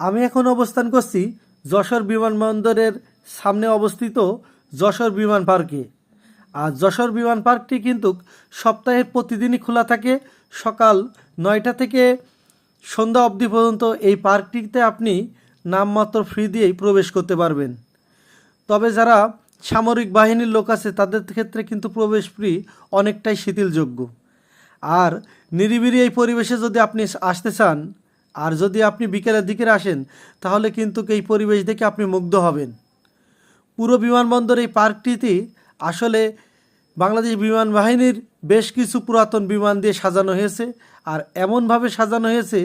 আমি এখন অবস্থান করছি যশোর বিমানবন্দরের সামনে অবস্থিত যশোর বিমান পার্কে। আর যশোর বিমান পার্কটি কিন্তু সপ্তাহে প্রতিদিনই খোলা থাকে। সকাল 9টা থেকে সন্ধ্যা অবধি পর্যন্ত এই পার্কটিতে আপনি নামমাত্র ফি দিয়েই প্রবেশ করতে পারবেন। তবে যারা সামরিক বাহিনীর লোক আছে তাদের ক্ষেত্রে কিন্তু প্রবেশ ফি অনেকটাই শিথিলযোগ্য। আর নিরিবিলি এই পরিবেশে যদি আপনি আসতে চান, আর যদি আপনি বিকেলের দিকে আসেন, তাহলে কিন্তু এই পরিবেশ দেখে আপনি মুগ্ধ হবেন। পুরো বিমানবন্দর এই পার্কটিতে আসলে বাংলাদেশ বিমান বাহিনীর বেশ কিছু পুরাতন বিমান দিয়ে সাজানো হয়েছে। আর এমনভাবে সাজানো হয়েছে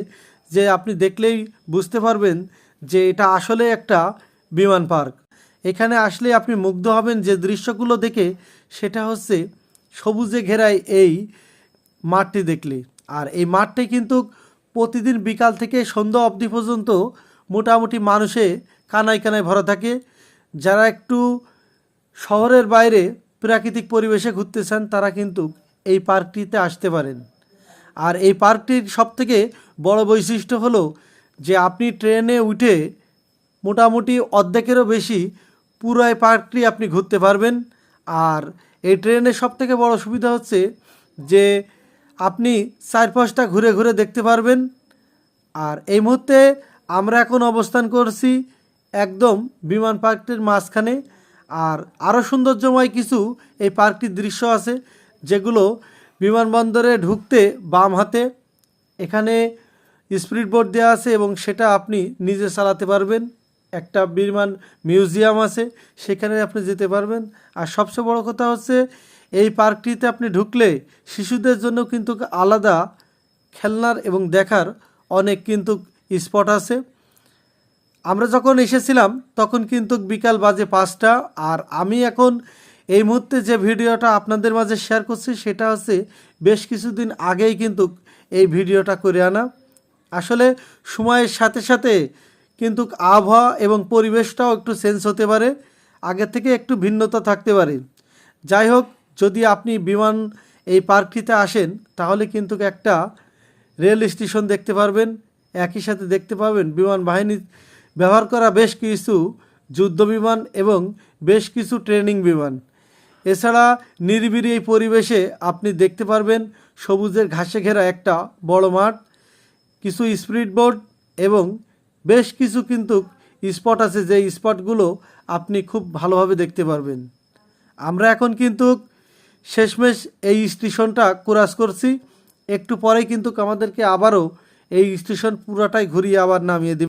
যে আপনি দেখলেই বুঝতে পারবেন যে এটা আসলে একটা বিমান পার্ক। এখানে আসলে আপনি মুগ্ধ হবেন যে দৃশ্যগুলো দেখে, সেটা হচ্ছে সবুজে ঘেরায় এই মাঠটি দেখলে। আর এই মাঠটি কিন্তু প্রতিদিন বিকাল থেকে সন্ধ্যা অবধি পর্যন্ত মোটামুটি মানুষে কানায় কানায় ভরা থাকে। যারা একটু শহরের বাইরে প্রাকৃতিক পরিবেশে ঘুরতে চান তারা কিন্তু এই পার্কটিতে আসতে পারেন। আর এই পার্কটির সবথেকে বড় বৈশিষ্ট্য হলো যে আপনি ট্রেনে উঠে মোটামুটি অর্ধেকেরও বেশি পুরো এই পার্কটি আপনি ঘুরতে পারবেন। আর এই ট্রেনের সবথেকে বড় সুবিধা হচ্ছে যে আপনি চারপাশটা ঘুরে ঘুরে দেখতে পারবেন। আর এই মুহূর্তে আমরা এখন অবস্থান করছি একদম বিমান পার্কটির মাঝখানে। আর আরও সৌন্দর্যময় কিছু এই পার্কটির দৃশ্য আছে, যেগুলো বিমানবন্দরে ঢুকতে বাম হাতে এখানে স্পিড বোট দেওয়া আছে এবং সেটা আপনি নিজে চালাতে পারবেন। একটা বিমান মিউজিয়াম আছে, সেখানে আপনি যেতে পারবেন। আর সবচেয়ে বড় কথা হচ্ছে এই পার্কটিতে আপনি ঢুকলে শিশুদের জন্য কিন্তু আলাদা খেলনার এবং দেখার অনেক কিন্তু স্পট আছে। আমরা যখন এসেছিলাম তখন কিন্তু বিকাল বাজে 5টা। আর আমি এখন এই মুহূর্তে যে ভিডিওটা আপনাদের মাঝে শেয়ার করছি সেটা হচ্ছে বেশ কিছুদিন আগেই কিন্তু এই ভিডিওটা করে আনা। আসলে সময়ের সাথে সাথে কিন্তু আবহাওয়া এবং পরিবেশটাও একটু চেঞ্জ হতে পারে, আগে থেকে একটু ভিন্নতা থাকতে পারে। যাই হোক, যদি আপনি বিমান এই পার্কটিতে আসেন তাহলে কিন্তু একটা রেল স্টেশন দেখতে পারবেন, একই সাথে দেখতে পাবেন বিমান বাহিনী ব্যবহার করা বেশ কিছু যুদ্ধ বিমান এবং বেশ কিছু ট্রেনিং বিমান। এছাড়া নিরিবিলি এই পরিবেশে আপনি দেখতে পারবেন সবুজের ঘাসে ঘেরা একটা বড় মাঠ, কিছু স্পিড বোট এবং বেশ কিছু কিন্তু স্পট আছে, যে স্পটগুলো আপনি খুব ভালোভাবে দেখতে পারবেন। আমরা এখন কিন্তু শেষমেশ এই স্টেশনটা ক্রস করছি। একটু পরেই কিন্তু আমাদেরকে আবারও এই স্টেশন পুরাটাই ঘুরিয়ে আবার নামিয়ে দেবে।